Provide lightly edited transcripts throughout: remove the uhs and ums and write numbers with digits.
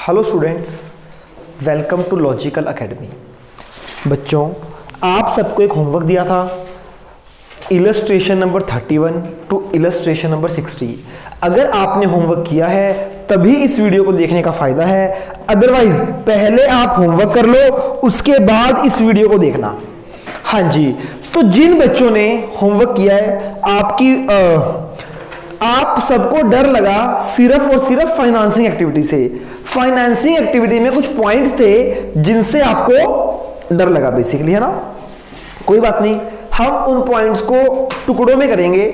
Hello students, welcome to logical academy. बच्चों, आप सबको एक होमवर्क दिया था, illustration number 31 to illustration number 60। अगर आपने होमवर्क किया है तभी इस वीडियो को देखने का फायदा है, अदरवाइज पहले आप होमवर्क कर लो, उसके बाद इस वीडियो को देखना। हाँ जी, तो जिन बच्चों ने होमवर्क किया है, आप सबको डर लगा सिर्फ और सिर्फ फाइनेंसिंग एक्टिविटी से। फाइनेंसिंग एक्टिविटी में कुछ पॉइंट्स थे जिनसे आपको डर लगा बेसिकली, है ना। कोई बात नहीं, हम उन पॉइंट्स को टुकड़ों में करेंगे।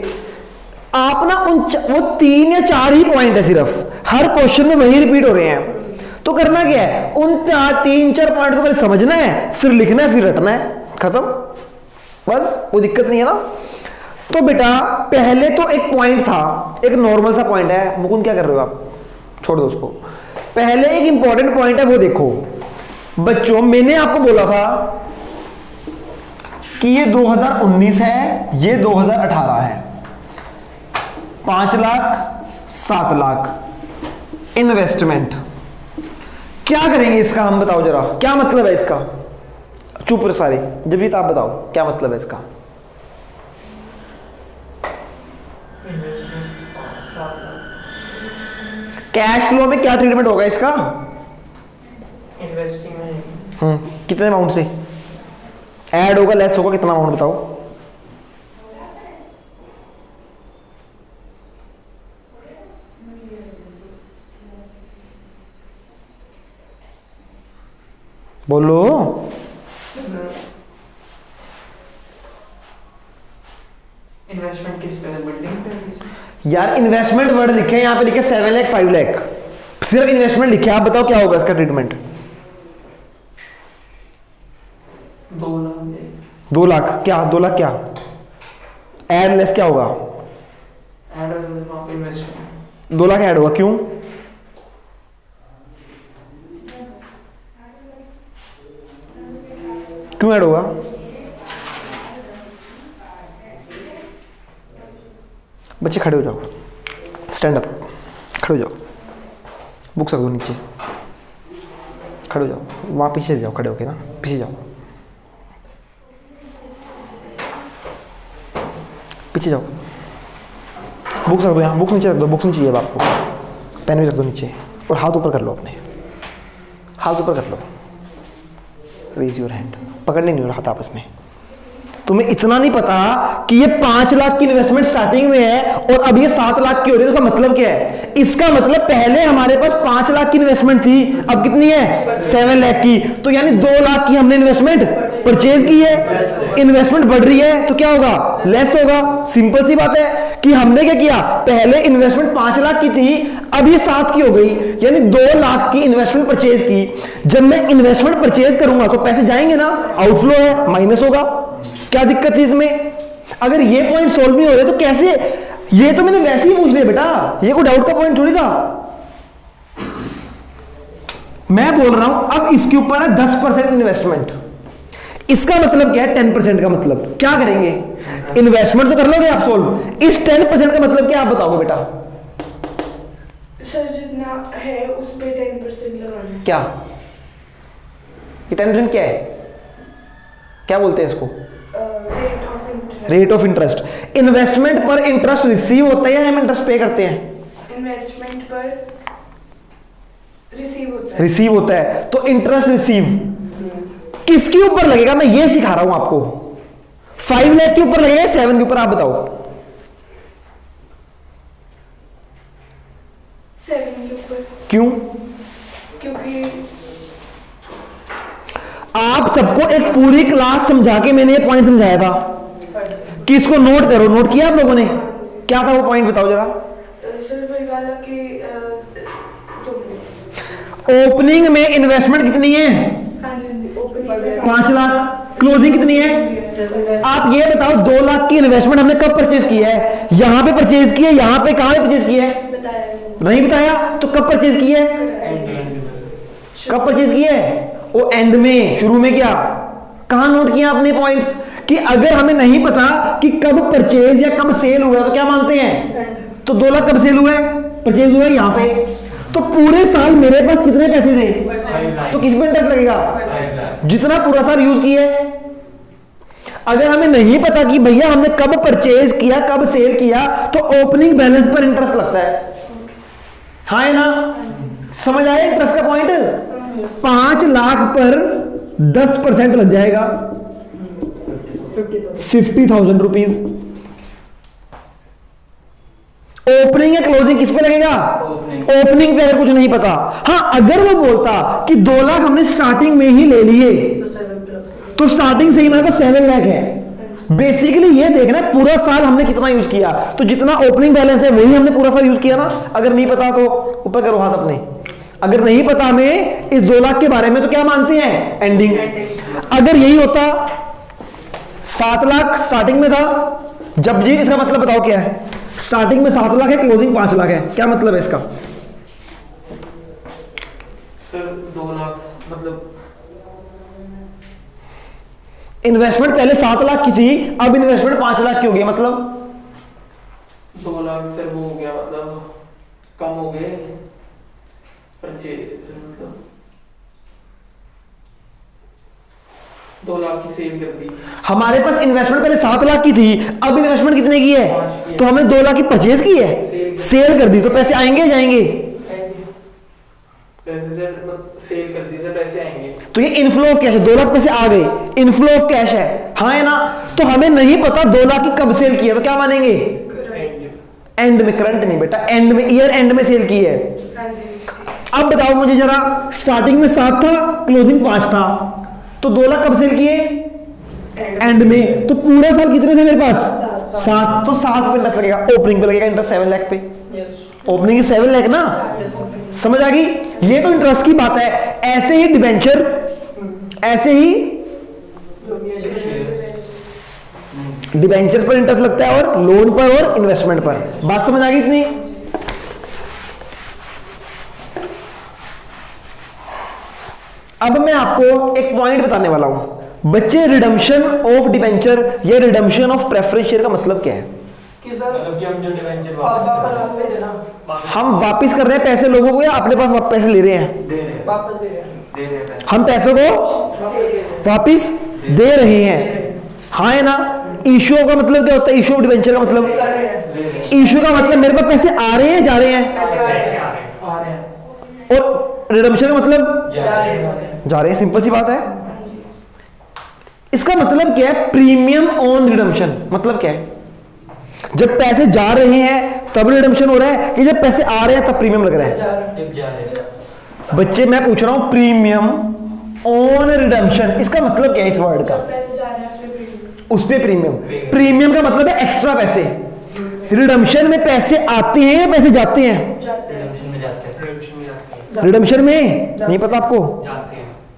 आप ना वो 3 या 4 ही पॉइंट है, सिर्फ हर क्वेश्चन में वही रिपीट हो रहे हैं। तो करना क्या है, उन 3-4 पॉइंट को पहले समझना है, फिर लिखना है, फिर रटना है, खत्म। बस कोई दिक्कत नहीं है ना। तो बेटा पहले तो एक पॉइंट था, एक नॉर्मल सा पॉइंट है। मुकुंद क्या कर रहे हो आप, छोड़ दो उसको। पहले एक इंपॉर्टेंट पॉइंट है, वो देखो बच्चों। मैंने आपको बोला था कि ये 2019 है, ये 2018 है। 5 लाख 7 लाख इन्वेस्टमेंट। क्या करेंगे इसका, हम बताओ जरा, क्या मतलब है इसका। चुप रहे सारे, जब भी आप बताओ क्या मतलब है इसका। कैश फ्लो में क्या ट्रीटमेंट होगा इसका, इन्वेस्टिंग में। कितने अमाउंट से ऐड होगा, लेस होगा, कितना अमाउंट बताओ। बोलो इन्वेस्टमेंट किस पे, बिल्डिंग पे? यार, इन्वेस्टमेंट वर्ड लिखे हैं, यहां पे लिखे 7 लाख 5 लाख, सिर्फ इन्वेस्टमेंट लिखे। आप बताओ क्या होगा इसका ट्रीटमेंट। 2 लाख। 2 लाख क्या, 2 लाख क्या ऐड लेस क्या होगा, ऐड वहां पे इन्वेस्टमेंट 2 लाख ऐड होगा। क्यों, क्यों ऐड होगा। बच्चे खड़े हो जाओ, स्टैंड अप, खड़े हो जाओ, बुक रख दो नीचे, खड़े हो जाओ, वहां पीछे जाओ, खड़े होके ना पीछे जाओ, पीछे जाओ। बुक्स रख दो यहाँ, बुक्स नीचे रख दो, बुक्स नहीं चाहिए आपको, पेन भी रख दो नीचे, और हाथ ऊपर कर लो, अपने हाथ ऊपर कर लो। रेज योर हैंड, पकड़ने नहीं हो रहा हाथ आपस में। तुम्हें इतना नहीं पता कि ये 5 लाख की इन्वेस्टमेंट स्टार्टिंग में है और अब ये 7 लाख की हो रही है। इसका मतलब क्या है, इसका मतलब पहले हमारे पास 5 लाख की इन्वेस्टमेंट थी, अब कितनी है 7 लाख की। तो यानी 2 लाख की हमने इन्वेस्टमेंट परचेज की है, इन्वेस्टमेंट बढ़ रही है तो क्या होगा, लेस होगा। सिंपल सी बात है कि हमने क्या किया, पहले इन्वेस्टमेंट 5 लाख की थी, अब ये 7 की हो गई, यानी 2 लाख की इन्वेस्टमेंट परचेज की। जब मैं इन्वेस्टमेंट परचेज करूंगा तो पैसे जाएंगे ना, आउटफ्लो है, माइनस होगा। क्या दिक्कत थी इसमें। अगर ये पॉइंट सोल्व नहीं हो रहे तो कैसे, ये तो मैंने वैसे ही पूछ लिया बेटा, ये कोई डाउट का पॉइंट थोड़ी था। मैं बोल रहा हूं अब इसके ऊपर है 10% इन्वेस्टमेंट। इसका मतलब क्या है, 10% का मतलब क्या करेंगे, इन्वेस्टमेंट तो कर लोगे आप सोल्व, इस 10% का मतलब क्या आप बताओगे बेटा। सर जितना है उस पे 10% लगाना है। क्या ये 10% क्या है, क्या बोलते हैं इसको, रेट ऑफ इंटरेस्ट। इन्वेस्टमेंट पर इंटरेस्ट रिसीव होता है या हम इंटरेस्ट पे करते हैं, इन्वेस्टमेंट पर रिसीव होता है, रिसीव होता है। तो इंटरेस्ट रिसीव किसके ऊपर लगेगा, मैं ये सिखा रहा हूं आपको। 5 लाख के ऊपर लगेगा, 7 के ऊपर, आप बताओ। 7 के ऊपर। क्यों, क्योंकि आप सबको एक पूरी क्लास समझा के मैंने ये पॉइंट समझाया था कि इसको नोट करो। नोट किया आप लोगों ने, क्या था वो पॉइंट बताओ जरा। सर वही वाला कि ओपनिंग में इन्वेस्टमेंट कितनी है, 5 लाख, क्लोजिंग कितनी है। आप ये बताओ 2 लाख की इन्वेस्टमेंट हमने कब परचेज की है, यहां पे परचेज की है, यहां पे कहां पे परचेज की है, नहीं बताया, तो कब परचेज की है, कब परचेज की है, वो एंड में, शुरू में क्या, कहां नोट किया आपने पॉइंट्स कि अगर हमें नहीं पता कि कब परचेज या कब सेल हुआ तो क्या मानते हैं। तो 2 लाख कब सेल हुआ है, परचेज हुआ है यहां पे, तो पूरे साल मेरे पास कितने पैसे थे, तो किस पे इंटरेस्ट लगेगा, जितना पूरा साल यूज किया है। अगर हमें नहीं पता कि भैया हमने कब परचेज किया कब सेल किया, तो ओपनिंग बैलेंस पर इंटरेस्ट लगता है। हाँ है ना, समझ आया इंटरेस्ट का पॉइंट। 5 लाख पर 10% लग जाएगा 50,000 रुपीज। ओपनिंग या क्लोजिंग किस पे लगेगा, ओपनिंग पे। अगर कुछ नहीं पता, हाँ अगर वो बोलता कि 2 लाख हमने स्टार्टिंग में ही ले लिए, तो स्टार्टिंग से ही हमारे पास 7 लाख है। बेसिकली ये देखना है पूरा साल हमने कितना यूज किया, तो जितना ओपनिंग बैलेंस है वही हमने पूरा साल यूज किया ना। अगर नहीं पता तो ऊपर करो हाथ अपने। अगर नहीं पता हमें इस 2 लाख के बारे में, तो क्या मानते हैं, एंडिंग। अगर यही होता 7 लाख स्टार्टिंग में था, जब जी इसका मतलब बताओ क्या है, स्टार्टिंग में 7 लाख है, क्लोजिंग 5 लाख है, क्या मतलब है इसका। सर 2 लाख मतलब इन्वेस्टमेंट पहले 7 लाख की थी, अब इन्वेस्टमेंट 5 लाख की हो गई, मतलब 2 लाख सर वो हो गया, मतलब कम हो गए परचेज, मतलब 2 लाख की सेल कर दी। हमारे पास इन्वेस्टमेंट पहले 7 लाख की थी, अब इन्वेस्टमेंट कितने की है, तो हमने 2 लाख की परचेज की है, सेल कर दी, तो पैसे आएंगे जाएंगे, पैसे सर सेल कर दी सर, पैसे आएंगे। तो ये इनफ्लो ऑफ कैश है। 2 लाख पैसे आ गए, इनफ्लो ऑफ कैश है, हाँ है ना। तो हमें नहीं पता 2 लाख की कब सेल की है, तो क्या मानेंगे, एंड में। करंट नहीं बेटा, एंड में, ईयर एंड में सेल की है। अब बताओ मुझे जरा, स्टार्टिंग में 7 था, क्लोजिंग 5 था, तो 2 लाख कब सेल किए, एंड में। तो पूरा साल कितने थे मेरे पास, 7, तो 7 पे इंटरेस्ट लगेगा। ओपनिंग पे लगेगा इंटरेस्ट 7 लाख पे, ओपनिंग 7 लाख ना, समझ आ गई। ये तो इंटरेस्ट की बात है। ऐसे ही डिबेंचर, ऐसे ही डिबेंचर्स पर इंटरेस्ट लगता है, और लोन पर और इन्वेस्टमेंट पर। बात समझ आ गई इतनी। अब मैं आपको एक पॉइंट बताने वाला हूं बच्चे। रिडम्पशन ऑफ डिबेंचर या रिडम्पशन ऑफ प्रेफरेंस शेयर का मतलब क्या है, कि सर वापस हम वापिस कर रहे हैं पैसे लोगों को, या अपने पास पैसे ले रहे हैं, वापस दे रहे हैं, हम पैसों को वापिस दे रहे हैं, हाँ है ना। इशू का मतलब क्या होता है, इशू ऑफ डिबेंचर का मतलब, इशू का मतलब मेरे पास पैसे आ रहे हैं जा रहे हैं, आ रहे हैं, और रिडम्पशन का मतलब जा रहे हैं। सिंपल सी बात है। इसका मतलब क्या है, प्रीमियम ऑन रिडम्पशन। मतलब क्या है, जब पैसे जा रहे हैं तब रिडम्पशन हो रहा है, कि जब पैसे आ रहे हैं तब प्रीमियम लग रहा है। बच्चे मैं पूछ रहा हूं प्रीमियम ऑन रिडम्पशन, इसका मतलब क्या है इस वर्ड का, पैसे जा रहे हैं उस पे प्रीमियम। प्रीमियम का मतलब है एक्स्ट्रा पैसे। रिडम्पशन में पैसे आते हैं या पैसे जाते हैं, रिडम्पशन में नहीं पता आपको,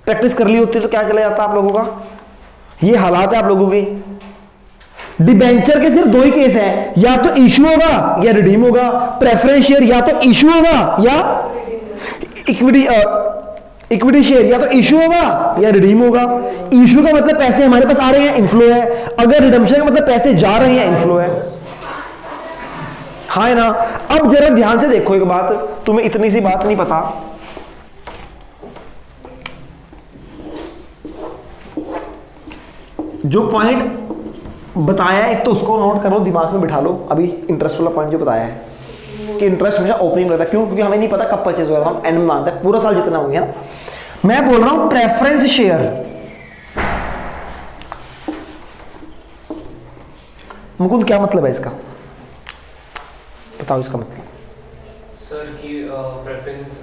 प्रैक्टिस कर ली होती तो क्या चला जाता आप लोगों का। ये हालात है आप लोगों के। डिबेंचर के सिर्फ 2 ही केस हैं, या तो इशू होगा या रिडीम होगा। प्रेफरेंस शेयर या तो इशू होगा या इक्विटी शेयर, या तो इशू होगा या रिडीम होगा। इशू का मतलब पैसे हमारे पास आ रहे हैं, इनफ्लो है। अगर रिडम्पशन का मतलब पैसे जा रहे हैं, इनफ्लो है, हाँ है ना। अब जरा ध्यान से देखो एक बात, तुम्हें इतनी सी बात नहीं पता। जो पॉइंट बताया है एक तो उसको नोट करो, दिमाग में बिठा लो। अभी इंटरेस्ट वाला पॉइंट जो बताया है कि इंटरेस्ट हमेशा ओपनिंग में रहता है, क्यों, क्योंकि हमें नहीं पता कब परचेज होगा, हम एंड में मानते हैं पूरा साल जितना हो गया ना। मैं बोल रहा हूं प्रेफरेंस शेयर। मुकुंद क्या मतलब है इसका, बताओ इसका मतलब। सर की प्रेफरेंस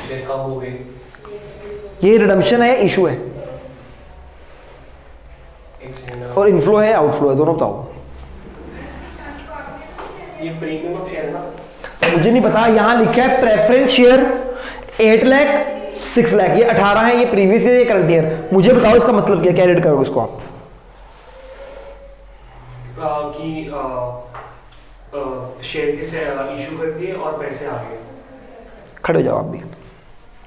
शेयर कम हो गई। ये रिडम्पशन है, इशू है, और इनफ्लो है, आउटफ्लो है, दोनों बताओ। ये प्रीमियम ऑफ शेयर ना, मुझे नहीं पता, यहां लिखा है प्रेफरेंस शेयर 8 लाख 6 लाख, ये 18 है, ये प्रीवियस ईयर, ये करंट ईयर। मुझे बताओ इसका मतलब क्या, क्या रेड करोगे इसको आप। कि शेयर के से इशू कर दिए और पैसे आ गए। खड़े हो जाओ आप भी,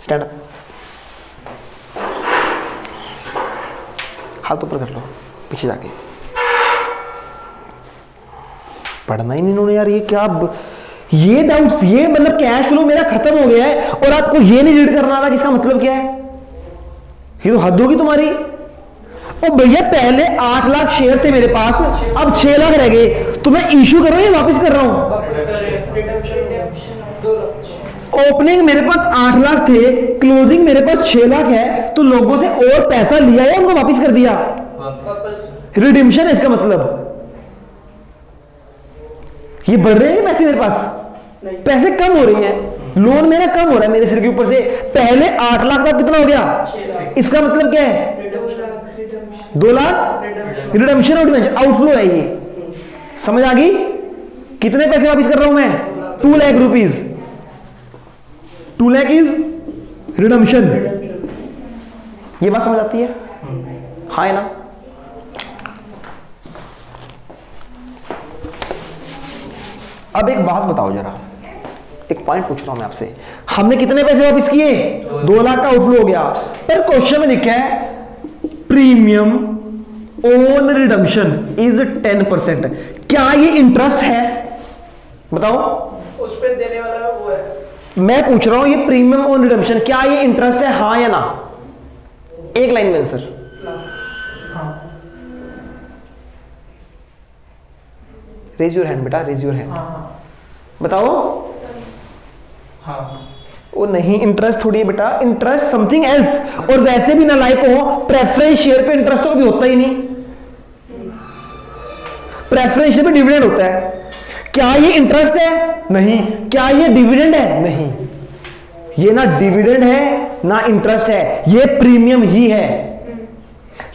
स्टैंड अप, हाथ ऊपर कर लो पीछे जाके। पढ़ना ही नहीं इन्होंने यार, ये क्या ये डाउट्स, ये मतलब कैश फ्लो मेरा खत्म हो गया है और आपको ये नहीं रीड करना आ रहा कि इसका मतलब क्या है? ये तो हद होगी तुम्हारी। ओ भैया पहले 8 लाख शेयर थे मेरे पास, अब 6 लाख रह गए, तो मैं इशू कर रहा हूं या वापस कर रहा हूं? वापस कर रहे हैं रिडेम्पशन 2 लाख। ओपनिंग मेरे पास 8 लाख थे, क्लोजिंग मेरे पास 6 लाख है, तो लोगों से और पैसा लिया है, उनको वापस कर दिया। वापस रिडिम्पशन है इसका मतलब। ये बढ़ रहे हैं पैसे मेरे पास, नहीं। पैसे कम हो रही हैं, लोन मेरा कम हो रहा है मेरे सिर के ऊपर से। पहले 8 लाख था, कितना हो गया? इसका मतलब क्या है? 2 लाख रिडम्पशन आउटफ्लो है ये। समझ आ गई? कितने पैसे वापस कर रहा हूं मैं? 2 lakh rupees. 2 lakh is redemption. ये बात समझ आती है? हाँ है ना? अब एक बात बताओ जरा, एक पॉइंट पूछ रहा हूं मैं आपसे। हमने कितने पैसे वापस किए? 2 लाख का आउटफ्लो हो गया, पर क्वेश्चन में लिखा है प्रीमियम ऑन रिडम्पशन इज 10%। क्या ये इंटरेस्ट है? बताओ। उस पे देने वाला वो है। मैं पूछ रहा हूं ये प्रीमियम ऑन रिडम्पशन, क्या ये इंटरेस्ट है, हाँ या ना? एक लाइन में आंसर। रेज योर हैंड बेटा, रेज योर हैंड। बताओ। हाँ वो नहीं, इंटरेस्ट थोड़ी है बेटा, इंटरेस्ट समथिंग एल्स। और वैसे भी नालायक हो, प्रेफरेंस शेयर पे इंटरेस्ट तो कभी होता ही नहीं। प्रेफरेंस शेयर पे डिविडेंड होता है। क्या ये इंटरेस्ट है? नहीं। क्या ये डिविडेंड है? नहीं। ये ना डिविडेंड है ना इंटरेस्ट है, ये प्रीमियम ही है।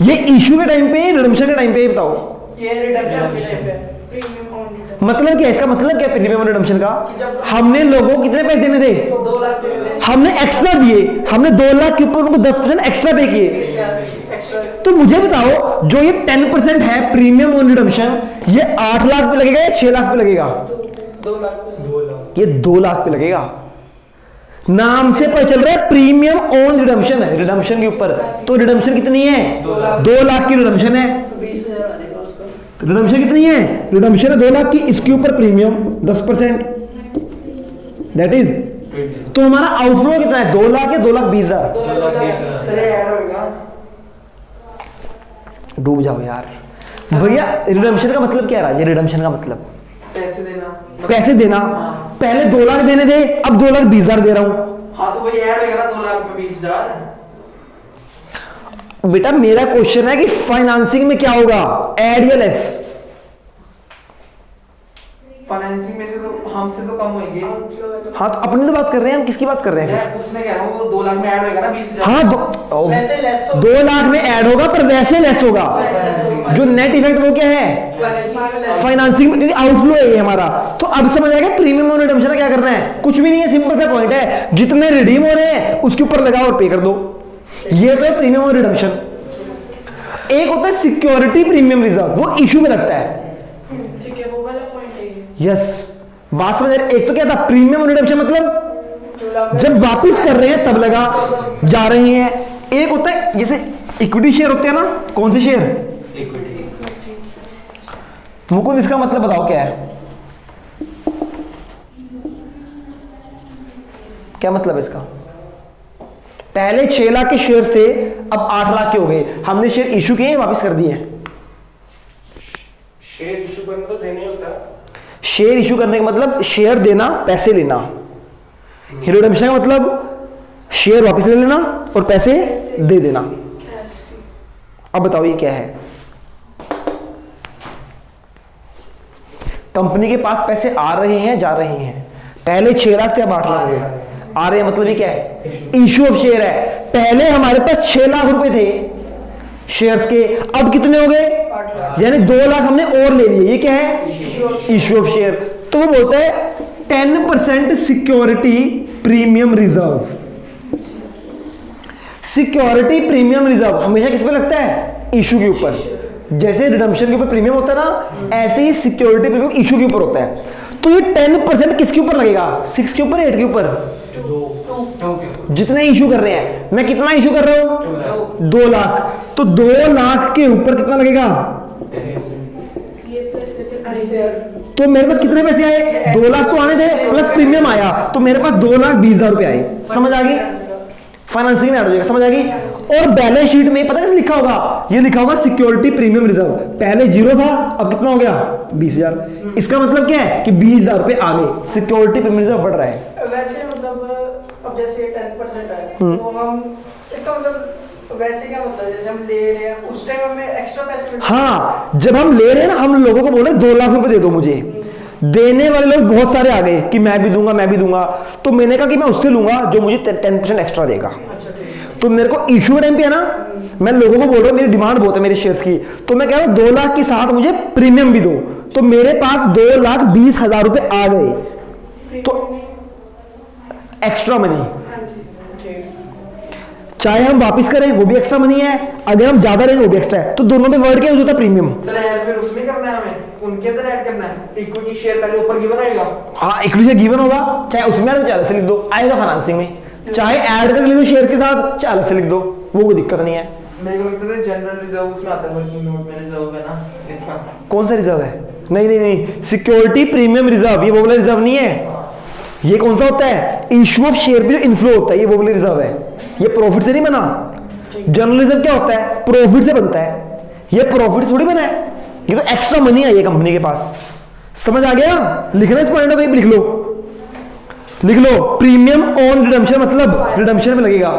ये इशू के टाइम पे, रिडम्पशन के टाइम पे, बताओ ये रिडेम्पशन के टाइम पे प्रीमियम ऑन रिटर्न। मतलब क्या है इसका? मतलब क्या है प्रीमियम रिडम्पशन का? कि जब हमने लोगों को कितने पैसे देने थे? 2 लाख देने हमने एक्स्ट्रा दिए, हमने 2 लाख के ऊपर उनको 10% एक्स्ट्रा पे किए। एक्स्ट्रा तो मुझे बताओ, जो ये 10% है प्रीमियम ऑन रिडम्पशन, ये 8 लाख पे लगेगा या 6 लाख पे लगेगा? 2 लाख ये 2 लाख पे लगेगा। नाम से पता चल रहा है प्रीमियम ऑन रिडम्पशन है, रिडम्पशन के ऊपर। तो रिडम्पशन कितनी है? 2 लाख की रिडम्पशन है। 20,000 आ जाएगा उसका। रिडम्पशन कितनी है? रिडम्पशन है 2 लाख की, इसके ऊपर प्रीमियम 10%, दैट इज। तो हमारा आउटफ्लो कितना है? 2 लाख या 2,20,000? 2 लाख सर ऐड होगा। डूब जाओ यार भैया। रिडम्पशन का मतलब क्या है? रिडम्पशन का मतलब पैसे देना। पैसे देना। पहले 2 लाख देने थे, अब 2,20,000 दे रहा हूं। हाँ तो वही ऐड होगा ना 2 लाख में 20,000। बेटा मेरा क्वेश्चन है कि फाइनेंसिंग में क्या होगा, एड या लेस? फाइनेंसिंग में से तो हमसे तो कम होंगे। हाँ तो अपनी तो बात कर रहे हैं हम, किसकी बात कर रहे हैं? मैं उसमें कह रहा हूँ वो 2 लाख में ऐड होगा ना 20,000। हाँ वैसे लेस हो। 2 लाख में ऐड होगा, पर वैसे लेस होगा। जो नेट इफेक्ट वो क्या है? फाइनेंसिंग में आउटफ्लो है ये हमारा। तो अब समझ आएगा प्रीमियम ऑन रिडम्पशन क्या करना है? कुछ भी नहीं है, सिंपल सा पॉइंट है, जितने रिडीम हो रहे हैं उसके ऊपर लगाओ और पे कर दो। ये तो है प्रीमियम ऑन रिडम्पशन। एक होता है सिक्योरिटी प्रीमियम रिजर्व, वो इशू में लगता है। ठीक है, वो वाला पॉइंट है ये। यस, बात समझ रहे? एक तो क्या था प्रीमियम ऑन रिडम्पशन, मतलब जब वापस कर रहे हैं तब लगा, जा रहे हैं। एक होता है जैसे इक्विटी शेयर होते हैं ना, कौन से शेयर? मुकुंद इसका मतलब बताओ क्या है? क्या मतलब है इसका? पहले 6 लाख के शेयर्स थे, अब 8 लाख के हो गए। हमने शेयर इशू किए, वापस कर दिए। शेयर इशू करना तो देने होता है। शेयर इशू करने का मतलब शेयर देना, पैसे लेना। रिडम्पशन का मतलब शेयर वापस ले लेना और पैसे दे देना। अब बताओ ये क्या है? कंपनी के पास पैसे आ रहे हैं, जा रहे हैं। पहले 6 लाख थे, अब 8 लाख हो गए। आ रहे हैं मतलब ये क्या है? इशू ऑफ शेयर है। पहले हमारे पास 6 लाख रुपए थे शेयर्स के, अब कितने हो गए? यानी 2 लाख हमने और ले लिए। ये क्या है? Issue of share. तो वो बोलता है 10% security premium reserve. Security premium reserve हमेशा किस पे लगता है? इशू के ऊपर। जैसे रिडम्पशन के ऊपर प्रीमियम होता है ना, ऐसे ही सिक्योरिटी प्रीमियम इशू के ऊपर होता है। तो ये 10% किसके ऊपर लगेगा? 6 के ऊपर, 8 के ऊपर? जितने इशू कर रहे हैं। मैं कितना इशू कर रहा हूं? 2 लाख। तो 2 लाख के ऊपर कितना लगेगा? ये प्लस करके तो मेरे पास कितने पैसे आए? 2 लाख तो आने थे, प्लस प्रीमियम आया, तो मेरे पास 2,20,000 रुपए आए। समझ आ गई? फाइनेंसिंग में ऐड हो जाएगा। समझ आ गई? और बैलेंस शीट में पता है कैसे लिखा होगा? ये लिखा होगा सिक्योरिटी प्रीमियम रिजर्व। पहले 0 था, अब कितना हो गया? 20,000। इसका मतलब क्या है कि 20,000 रुपए आ गए, सिक्योरिटी प्रीमियम रिजर्व बढ़ रहा है। वैसे मतलब अब जैसे 10% है तो हम इसका मतलब वैसे क्या मतलब जैसे हम ले रहे हैं उस टाइम हमें एक्स्ट्रा पैसे मिलते हैं। हाँ, जब हम ले रहे हैं ना, हम लोगों को बोल रहे हैं 2 लाख रुपए दे दो मुझे। देने वाले लोग बहुत सारे आ गए कि मैं भी दूंगा, मैं भी दूंगा। तो मैंने कहा कि मैं उससे लूंगा जो मुझे 10% एक्स्ट्रा देगा। तो मेरे को इशू टाइम पे है ना, मैं लोगों को बोल रहा हूँ मेरी डिमांड बहुत है मेरे शेयर्स की, तो मैं कह रहा हूँ 2 लाख के साथ मुझे प्रीमियम भी दो। तो मेरे पास 2,20,000 रुपए आ गए, तो एक्स्ट्रा मनी। चाहे हम वापस करें वो भी एक्स्ट्रा मनी है, अगर हम ज्यादा रहेंगे वो भी एक्स्ट्रा है। तो दोनों में वर्ड क्या यूज होता है? प्रीमियम। सर ऐड फिर उसमें करना है हमें, उनके अंदर ऐड करना है। इक्विटी शेयर पहले ऊपर गिवन आएगा। हाँ, इक्विटी से गिवन होगा, चाहे उसमें अलग से अलग से लिख दो, आएगा फाइनेंसिंग में। चाहे ऐड कर लिख दो शेयर के साथ, चाहे अलग से लिख दो, वो कोई दिक्कत नहीं है। मेरे को लगता है जनरल रिजर्व उसमें आता है, वर्किंग नोट में रिजर्व है ना लिखा। कौन सा रिजर्व है? नहीं नहीं नहीं, सिक्योरिटी प्रीमियम रिजर्व, ये वो वाला रिजर्व नहीं है। ये कौन सा होता है? इशू ऑफ शेयर पे जो इनफ्लो होता है, ये वो वाला रिजर्व है। ये प्रॉफिट से नहीं बना। जनरल रिजर्व क्या होता है? प्रॉफिट से बनता है। ये प्रॉफिट थोड़ी बना है, ये तो एक्स्ट्रा मनी आई है कंपनी के पास। समझ आ गया? लिखना इस पॉइंट को कहीं लिख लो, लिख लो। प्रीमियम ऑन रिडम्पशन मतलब रिडम्पशन में लगेगा।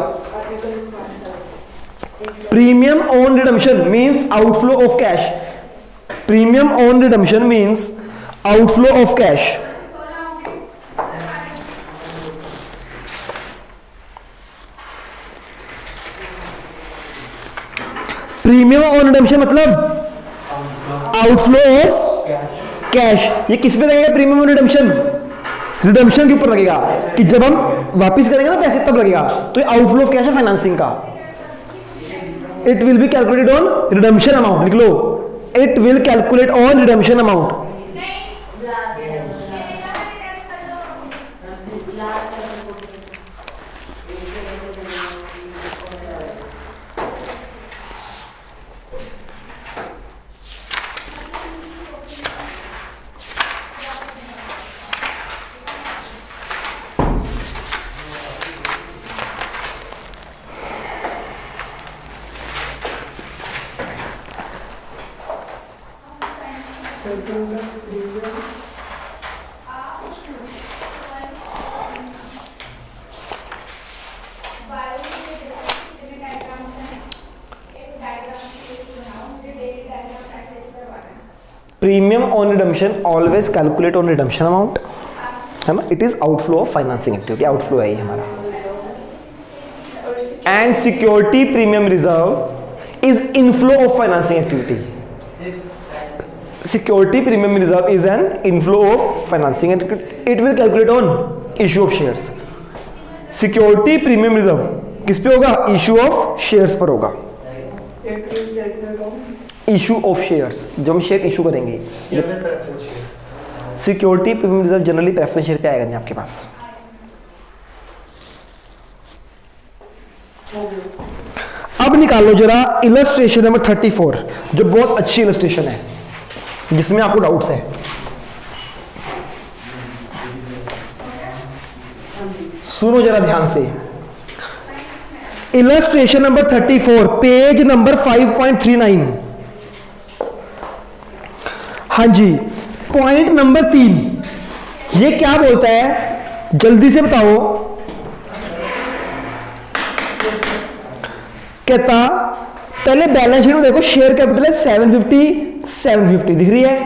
Premium on redemption means outflow of cash. Premium on redemption means outflow of cash. Premium on redemption मतलब आउटफ्लो ऑफ कैश। ये किस पे लगेगा? प्रीमियम ऑन रिडम्पशन, रिडम्पशन के ऊपर लगेगा कि जब हम वापस करेंगे ना पैसे तब लगेगा। तो ये आउटफ्लो ऑफ कैश है फाइनेंसिंग का। It will be calculated on redemption amount. लिख लो, it will calculate on redemption amount. Premium on redemption always calculate on redemption amount, है ना। It is outflow of financing activity, outflow है ये हमारा। And security premium reserve is inflow of financing activity. Security premium reserve is an inflow of financing activity. It will calculate on issue of shares. Security premium reserve किस पे होगा? Issue of shares पर होगा। Issue of shares, जब हम share issue करेंगे। Security premium reserve generally preference share पे आएगा नहीं आपके पास। अब निकालो जरा इलस्ट्रेशन नंबर 34, जो बहुत अच्छी इलस्ट्रेशन है जिसमें आपको डाउट्स है। सुनो जरा ध्यान से। Illustration number 34, page number 5.39। हाँ जी, पॉइंट नंबर 3 ये क्या बोलता है? जल्दी से बताओ। कहता पहले बैलेंस शीट में देखो, शेयर कैपिटल है 750 दिख रही है।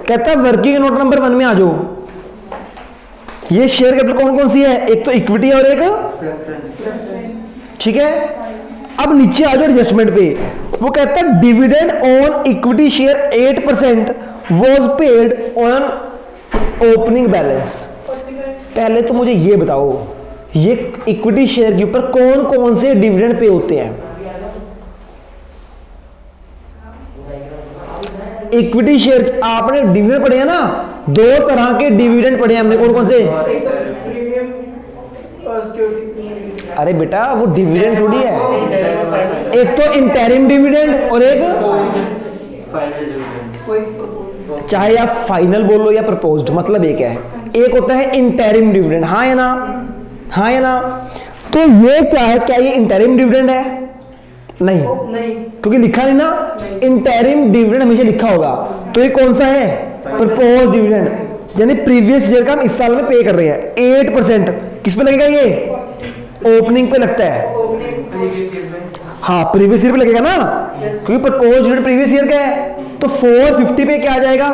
कहता वर्किंग नोट नंबर 1 में आ जाओ। ये शेयर कैपिटल कौन कौन सी है? एक तो इक्विटी और एक, ठीक है। अब नीचे आ जाओ एडजस्टमेंट पे। वो कहता है dividend on equity share 8% was paid on opening balance. पहले तो मुझे ये बताओ, ये इक्विटी शेयर के ऊपर कौन कौन से डिविडेंड पे होते हैं? इक्विटी शेयर आपने डिविडेंड पढ़े हैं ना, 2 तरह के डिविडेंड पढ़े हैं हमने। कौन कौन से? अरे बेटा वो डिविडेंड थोड़ी है, एक तो इंटरिम डिविडेंड और एक चाहे आप फाइनल बोलो या प्रपोज्ड, मतलब एक है। एक होता है इंटरिम डिविडेंड, हाँ या ना, हाँ या ना। तो ये क्या है, क्या ये इंटरिम डिविडेंड है? नहीं, नहीं, क्योंकि लिखा नहीं ना, इंटरिम डिविडेंड हमेशा लिखा होगा। तो ये कौन सा है? प्रपोज डिविडेंड, यानी प्रीवियस ईयर का हम इस साल में पे कर रहे हैं। 8% किस पे लगेगा? ये ओपनिंग पे लगता है। प्रीवियस ईयर में हाँ, प्रीवियस ईयर पे लगेगा ना, क्योंकि प्रपोज डिविडेंड प्रीवियस ईयर का है। तो 450 पे क्या आ जाएगा?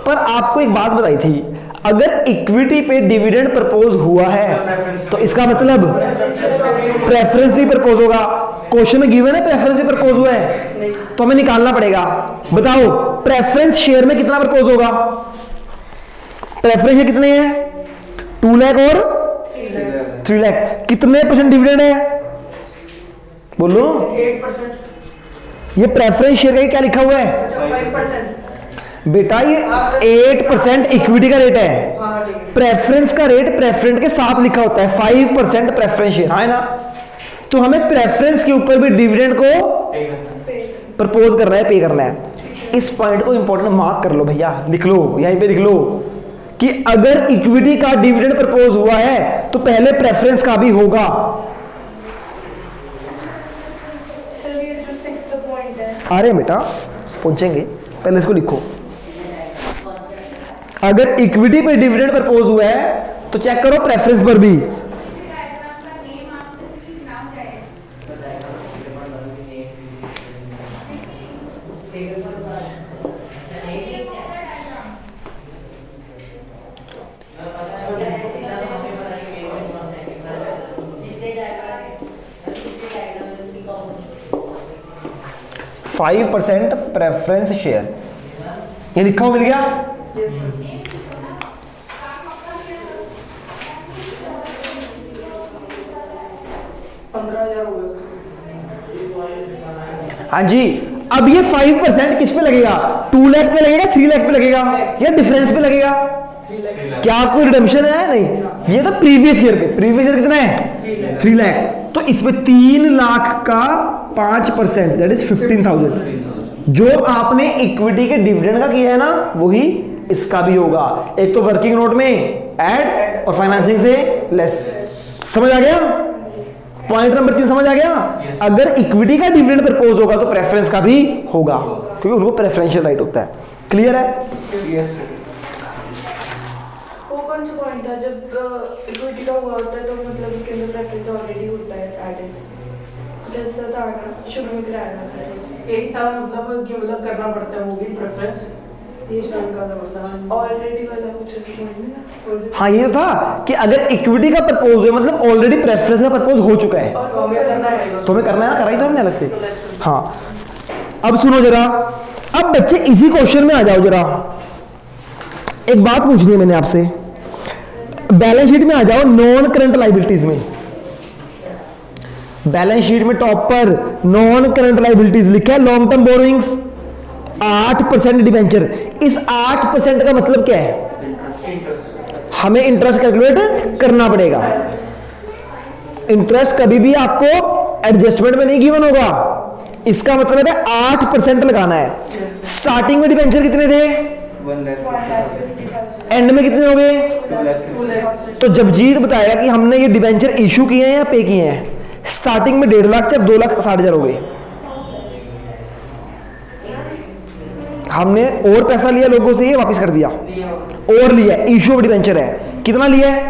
पर आपको एक बात बताई थी, अगर इक्विटी पे डिविडेंड प्रपोज हुआ है तो इसका मतलब प्रेफरेंस भी प्रपोज होगा। क्वेश्चन में गिवन है प्रेफरेंस भी प्रपोज हुआ है, तो हमें निकालना पड़ेगा। बताओ प्रेफरेंस शेयर में कितना प्रपोज होगा? प्रेफरेंस शेयर कितने हैं? 2 लाख और 3 लाख। कितने % डिविडेंड है? बोलो। 8%। ये प्रेफरेंस शेयर का क्या लिखा हुआ है? अच्छा 5%। बेटा ये 8% इक्विटी का रेट है, हाँ ठीक है। प्रेफरेंस का रेट प्रेफरेंस के साथ लिखा होता है 5% प्रेफरेंस शेयर, है ना। तो हमें प्रेफरेंस के ऊपर भी डिविडेंड को प्रपोज करना है, पे करना है। इस पॉइंट को इंपॉर्टेंट मार्क कर लो भैया, लिख लो, यहीं पे लिख लो कि अगर इक्विटी का डिविडेंड प्रपोज हुआ है तो पहले प्रेफरेंस का भी होगा। सर ये जो 6th पॉइंट है, अरे बेटा पहुंचेंगे, पहले इसको लिखो। अगर इक्विटी पे डिविडेंड प्रपोज हुआ है तो चेक करो प्रेफरेंस पर भी। फाइव % प्रेफरेंस शेयर, ये लिखा हुआ मिल गया। Yes sir. 15,000 होगा इसका। हाँ जी, अब ये 5% किस पे लगेगा? 2 लाख पे लगेगा, 3 लाख पे लगेगा, या डिफरेंस पे लगेगा? 3 लाख। क्या कोई रिडम्पशन है? नहीं, ये तो प्रीवियस ईयर पे। प्रीवियस ईयर कितना है? 3 लाख। तो इसमें 3 लाख का 5% दैट इज 15,000। जो आपने इक्विटी के डिविडेंड का किया है ना, वही इसका भी होगा। एक तो वर्किंग नोट में ऐड और फाइनेंसिंग से लेस। समझ आ गया? पॉइंट नंबर 3 समझ आ गया? अगर इक्विटी का डिविडेंड प्रपोज होगा तो प्रेफरेंस का भी होगा, क्योंकि उनको प्रेफरेंशियल राइट होता है। क्लियर है? वो कौन सा पॉइंट था जब इक्विटी का हुआ होता है तो मतलब उसके अंदर प्रेफरेंस ऑलरेडी होता है एडेड, जैसा था ना शुरू में कराया जाता है। यही था मतलब कि मतलब करना पड़ता है वो भी प्रेफरेंस ये का मतलब ऑलरेडी वाला कुछ पॉइंट है ना। हाँ, ये तो था कि अगर इक्विटी का प्रपोज है मतलब ऑलरेडी प्रेफरेंस का प्रपोज हो चुका है, और तो हमें करना पड़ेगा। तो हमें करना है ना, कराई तो हमने अलग से। हाँ, अब सुनो जरा, अब बच्चे इसी क्वेश्चन में आ जाओ जरा। एक बात पूछनी है मैंने आपसे, बैलेंस शीट में आ जाओ, नॉन करंट लाइबिलिटीज में। बैलेंस शीट में टॉप पर नॉन करंट लाइबिलिटीज लिखा है, लॉन्ग टर्म बोरोइंग्स 8% डिबेंचर। इस 8% का मतलब क्या है? हमें इंटरेस्ट कैलकुलेट करना पड़ेगा। इंटरेस्ट कभी भी आपको एडजस्टमेंट में नहीं गिवन होगा, इसका मतलब है 8% लगाना है। स्टार्टिंग में डिबेंचर कितने थे? 1,50,000। एंड में कितने हो गए? तो जबजीत बताएगा कि हमने ये डिबेंचर इशू किए हैं या पे किए हैं। स्टार्टिंग में 1.5 लाख से अब 2,60,000 हो गए। हमने और पैसा लिया लोगों से, ये वापस कर दिया, और लिया, इशू ऑफ डिबेंचर है। कितना लिया है?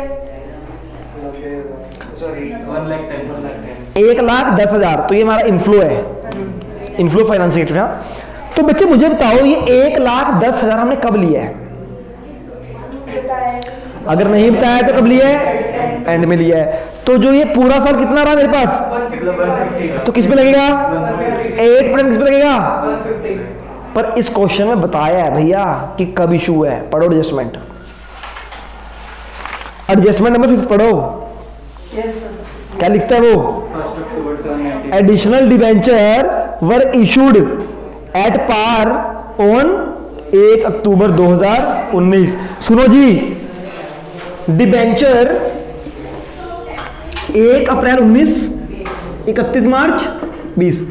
1,10,000। तो ये हमारा इनफ्लो है, इनफ्लो फाइनेंसिंग। तो बच्चे मुझे बताओ ये 1,10,000 हमने कब लिया है? अगर नहीं बताया तो कब लिया है? एंड में लिया है। तो जो ये पूरा साल कितना रहा मेरे पास, तो किस पे लगेगा? 8% किस पे लगेगा? 150। पर इस क्वेश्चन में बताया है भैया कि कब इशू है। पढ़ो एडजस्टमेंट, एडजस्टमेंट नंबर 5 पढ़ो। Yes sir. क्या लिखता है वो? Additional debenture were issued at par on 1 October 2019। सुनो जी, डिबेंचर 1 अप्रैल 19, 31 मार्च 20।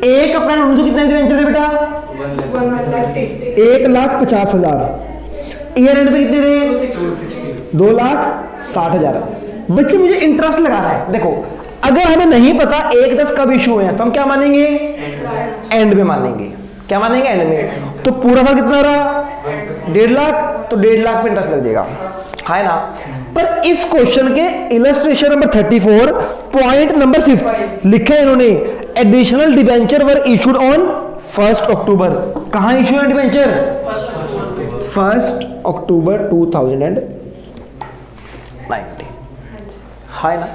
1 अप्रैल 19 कितने डिबेंचर थे बेटा? 1,50,000। ईयर एंड पे कितने थे? 2,60,000। बच्चे मुझे इंटरेस्ट लगाना है। देखो अगर हमें नहीं पता 1-10 कब इशू हुए हैं तो हम क्या मानेंगे? एंड में मानेंगे। क्या मानेंगे? एंड में। तो पूरा साल कितना रहा? 1.5 लाख। तो 1.5 लाख पे इंटरेस्ट लग जाएगा, है ना। पर इस क्वेश्चन के इलस्ट्रेशन नंबर 34 पॉइंट नंबर 5 लिखा है इन्होंने, additional debenture were issued on 1 अक्टूबर। कहां इशू है डिबेंचर? 1 अक्टूबर 2019, है ना।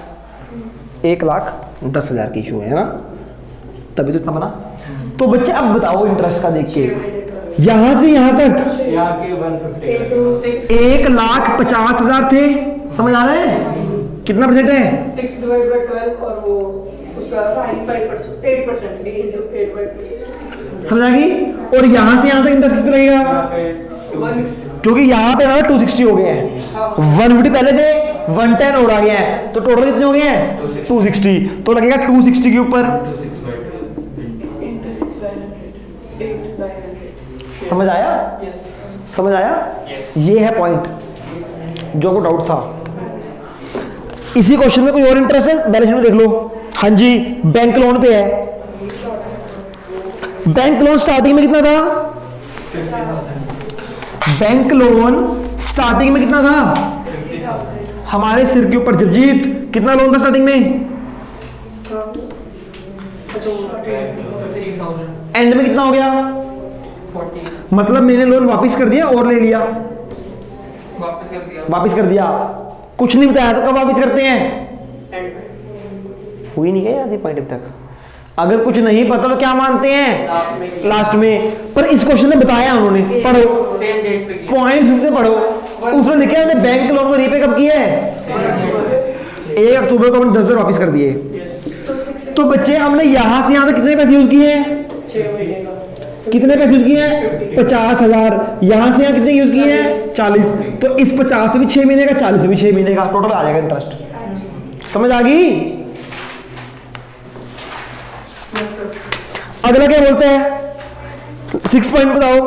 1,10,000 की इशू है ना, तभी तो इतना बना। तो बच्चे अब बताओ इंटरेस्ट का देख के, यहां से यहां तक 1,50,000 थे। समझ आ रहा है? कितना परसेंट है? 6 डिवाइड बाय 12 और वो उसका 5% 8% ये जो 8/12 समझ आ गई। और यहां से यहां तक इंटरेस्ट किस पे लगेगा? क्योंकि यहां पे हमारा 260 हो गए हैं, 150 पहले थे, 110 और आ गए हैं, तो टोटल कितने हो गए हैं? 260। तो लगेगा 260 के ऊपर। into 6 by 100, 8 by 100। समझ आया? समझ आया? ये है पॉइंट जो आपको डाउट था। इसी क्वेश्चन में कोई और इंटरेस्ट है? बैलेंस शीट में देख लो। हाँ जी, बैंक लोन पे है। बैंक लोन स्टार्टिंग में कितना था? बैंक लोन स्टार्टिंग में कितना था? हमारे सिर के ऊपर जगजीत, कितना लोन था स्टार्टिंग में? एंड में कितना हो गया? 40 मतलब मैंने लोन वापस कर दिया और ले लिया, वापस कर दिया। कुछ नहीं बताया तो कब वापस करते हैं? हुई नहीं गई आधी पॉइंट अब तक। अगर कुछ नहीं पता तो क्या मानते हैं? लास्ट में। पर इस क्वेश्चन में बताया उन्होंने, पढ़ो सेम डेट पे किया। पॉइंट फिर से पढ़ो। उसमें लिखा है हमने बैंक लोन को रीपे कब किया है? 1 अक्टूबर को हमने 10,000 वापस कर दिए। तो बच्चे हमने यहां से यहां तक कितने पैसे यूज किए हैं? 6 महीने का। कितने पैसे यूज किए हैं? 50,000। यहां से यहां कितने यूज किए हैं? 40। तो इस 50 पे भी 6 महीने का, 40 पे भी 6 महीने का, टोटल आ जाएगा इंटरेस्ट। समझ आ गई? अगला क्या बोलते हैं? 6 पॉइंट बताओ।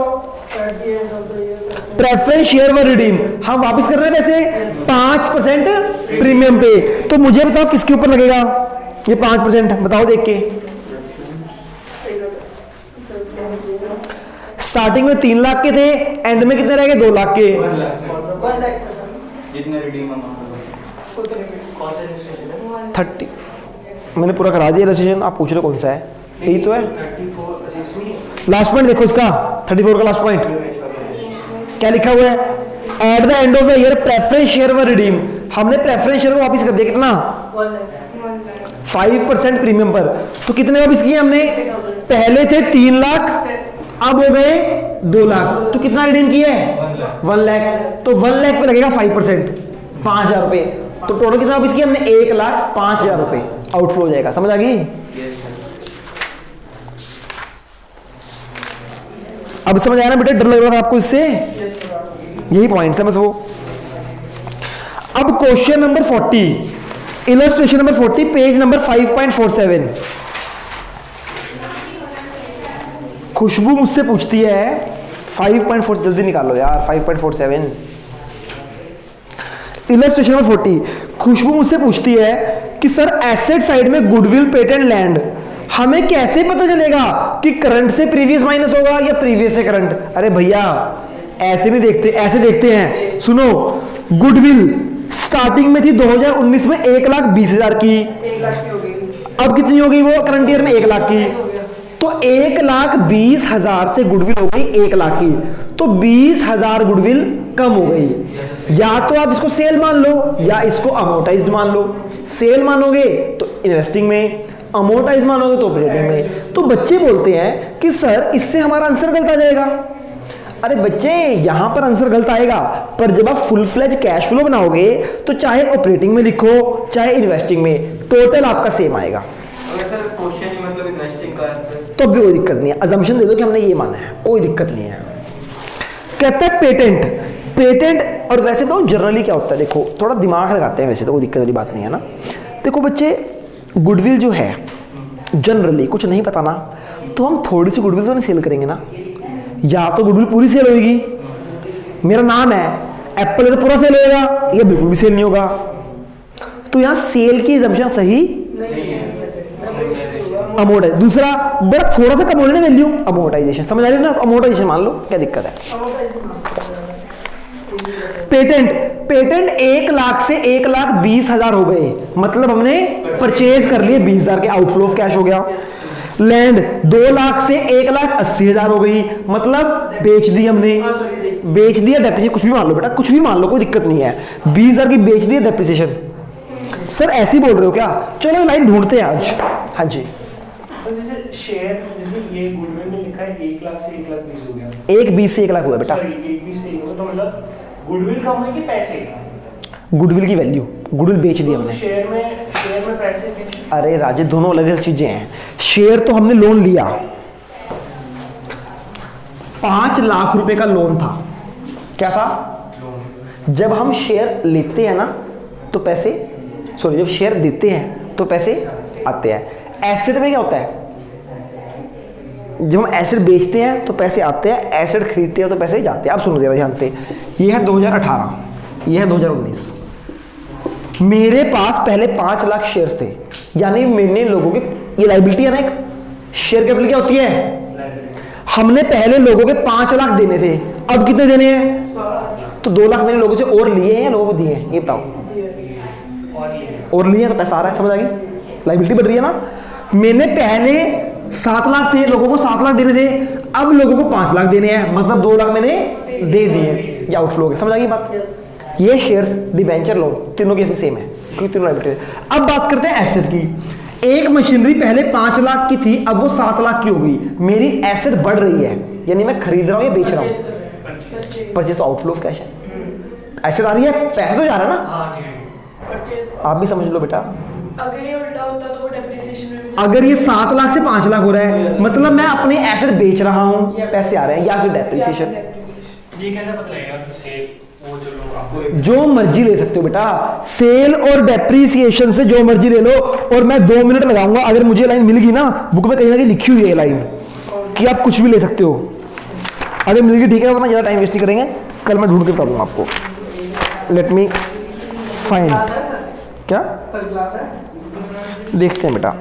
At the end of the year, preference share व रिडीम, हम वापस कर रहे हैं पैसे 5% प्रीमियम पे। तो मुझे बताओ किसके ऊपर लगेगा ये 5%? बताओ देख के। स्टार्टिंग में 3 लाख के थे, एंड में कितने रह गए? 2 लाख के। 1 लाख जितने रिडीम अमाउंट उतने में। कौन सा रजिस्ट्रेशन है? 30 मैंने पूरा करा दिया रजिस्ट्रेशन। आप पूछ रहे हो कौन सा है? यही तो है 34 अच्छा इसमें लास्ट पॉइंट। देखो इसका 34 का लास्ट पॉइंट क्या लिखा हुआ है? At the end of the year preference share व रिडीम। हमने प्रेफरेंस शेयर को वापस कर दिया कितना? 1 लाख 5% प्रीमियम पर। तो कितने वापस किए हमने? पहले थे 3 लाख, अब हो गए 2 लाख। तो कितना रिडीम किया है? 1 लाख। तो 1 लाख पे लगेगा 5%, 5,000 रुपए। तो टोटल कितना वापस किया हमने? 1,05,000 रुपए आउटफ्लो हो जाएगा। समझ आ गई? अब समझ आया ना बेटा? डर लग रहा था आपको इससे? यही पॉइंट है बस वो। अब question number 40, illustration number 40, page number 5.47। खुशबू मुझसे पूछती है 5.4, जल्दी निकालो यार 5.47। इलस्ट्रेशन नंबर 40, खुशबू मुझसे पूछती है कि सर एसेट साइड में गुडविल, पेटेंट, लैंड, हमें कैसे पता चलेगा कि करंट से प्रीवियस माइनस होगा या प्रीवियस से करंट? अरे भैया ऐसे नहीं देखते, ऐसे देखते हैं। सुनो, गुडविल स्टार्टिंग में थी 2019 में 1,20,000 की, 1 लाख की हो गई। अब कितनी हो गई वो करंट ईयर में? 1 लाख की। तो 1,20,000 से गुडविल हो गई 1 लाख की, तो 20,000 गुडविल कम हो गई। या तो आप इसको सेल मान लो या इसको अमोर्टाइज्ड मान लो। सेल मानोगे तो इन्वेस्टिंग में, अमोर्टाइज मानोगे तो ऑपरेटिंग में। तो बच्चे बोलते हैं कि सर इससे हमारा आंसर गलत आ जाएगा। अरे बच्चे यहां पर आंसर गलत आएगा, पर जब आप फुल फ्लेज कैश फ्लो बनाओगे तो चाहे ऑपरेटिंग में लिखो चाहे इन्वेस्टिंग में, टोटल आपका सेम आएगा। अगर सर क्वेश्चन ही मतलब इन्वेस्टिंग का है तो भी कोई दिक्कत नहीं है, अजम्पशन दे दो कि हमने ये माना है, कोई दिक्कत नहीं है। कहता है पेटेंट, पेटेंट और वैसे तो जनरली क्या होता है, देखो थोड़ा दिमाग लगाते हैं, वैसे तो कोई दिक्कत वाली बात नहीं है ना। देखो बच्चे, गुडविल जो है जनरली कुछ नहीं पता ना, तो हम थोड़ी सी गुडविल तो नहीं सेल करेंगे ना, या तो गुडविल पूरी सेल होगी, मेरा नाम है एप्पल, तो पूरा सेल होगा, या बिल्कुल भी सेल नहीं होगा। तो यहाँ सेल की assumption सही अमोर्ट है। दूसरा बड़ा थोड़ा सा कम होने वैल्यू, अमोर्टाइजेशन, समझ आ रही है ना? अमोर्टाइजेशन मान लो, क्या दिक्कत है। पेटेंट 1 लाख से 1,20,000 हो गए, मतलब हमने परचेज कर लिए 20,000 के, आउटफ्लो ऑफ कैश हो गया। लैंड 2 लाख से 1,80,000 हो गई, मतलब बेच दी हमने, बेच दिया, डेप्रिसिएशन कुछ भी मान लो बेटा, कुछ भी मान लो, कोई दिक्कत नहीं है। 20,000 की बेच दी, डेप्रिसिएशन। सर ऐसे ही बोल रहे हो क्या? चलो लाइन ढूंढते हैं आज। हाँ जी, तो जैसे शेयर, जैसे ये गुडविल में लिखा है 1 लाख से 1,20,000 हो गया, 1,20,000 से 1,00,000 हुआ बेटा। सॉरी 1,20,000 से 1,00,000, तो मतलब गुडविल कम हुई कि पैसे? गुडविल की वैल्यू, गुडविल बेच दी तो हमने। शेयर में पैसे थे। अरे राजे, दोनों अलग अलग चीजें हैं। शेयर तो हमने लोन लिया, 5 लाख रुपए का लोन था। क्या था? जब हम शेयर लेते हैं ना तो पैसे, सॉरी जब शेयर देते हैं तो पैसे आते हैं। एसेट में क्या होता है? जब हम एसेट बेचते हैं तो पैसे आते हैं, एसेट खरीदते हैं तो पैसे जाते हैं। अब सुनो जरा ध्यान से, ये है 2018, ये है 2019। मेरे पास पहले 5 लाख शेयर्स थे, यानी मैंने लोगों के, ये लायबिलिटी है ना, एक शेयर कैपिटल क्या होती है? हमने पहले लोगों के 5 लाख देने थे, अब कितने देने हैं? तो 2 लाख मैंने लोगों से और लिए हैं या लोगों को दिए हैं? ये बताओ। और लिए तो पैसा आ रहा है, समझ आ गई? लायबिलिटी बढ़ रही है ना। मैंने पहले 7 लाख थे, लोगों को 7 लाख देने थे, अब लोगों को 5 लाख देने हैं, मतलब 2 लाख मैंने दे दिए, या आउटफ्लो हो गया। समझ आ गई बात? ये शेयर्स, डिबेंचर, लोन, तीनों केस में सेम है, क्योंकि तीनों लायबिलिटी। अब बात करते हैं एसेट की। एक मशीनरी पहले 5 लाख की थी, अब वो 7 लाख की हो गई, मेरी एसेट बढ़ रही है, यानी मैं खरीद रहा हूँ या बेच रहा हूँ? परचेज तो आउटफ्लो ऑफ कैश है, एसेट आ रही है, पैसे तो जा रहा है ना। आप भी समझ लो बेटा। अगर ये उल्टा होता तो वो डेप्रिसिएशन में भी, अगर ये 7 लाख से 5 लाख हो रहा है, मतलब मैं अपने एसेट बेच रहा हूँ, पैसे आ रहे हैं, या फिर डेप्रिसिएशन। ये कैसे पता लगेगा कि सेल, वो जो लोग आपको जो मर्जी ले सकते हो बेटा, सेल और डेप्रिसिएशन से जो मर्जी ले लो। और मैं 2 मिनट लगाऊंगा, अगर मुझे लाइन मिल गई ना, बुक में कहीं ना कहीं लिखी हुई है ये लाइन कि आप कुछ भी ले सकते हो। अगर मिल गई ठीक है, वरना ज़्यादा टाइम वेस्ट नहीं करेंगे, कल मैं ढूंढ के बता दूंगा आपको। Let me find. क्या कल क्लास है? देखते हैं बेटा।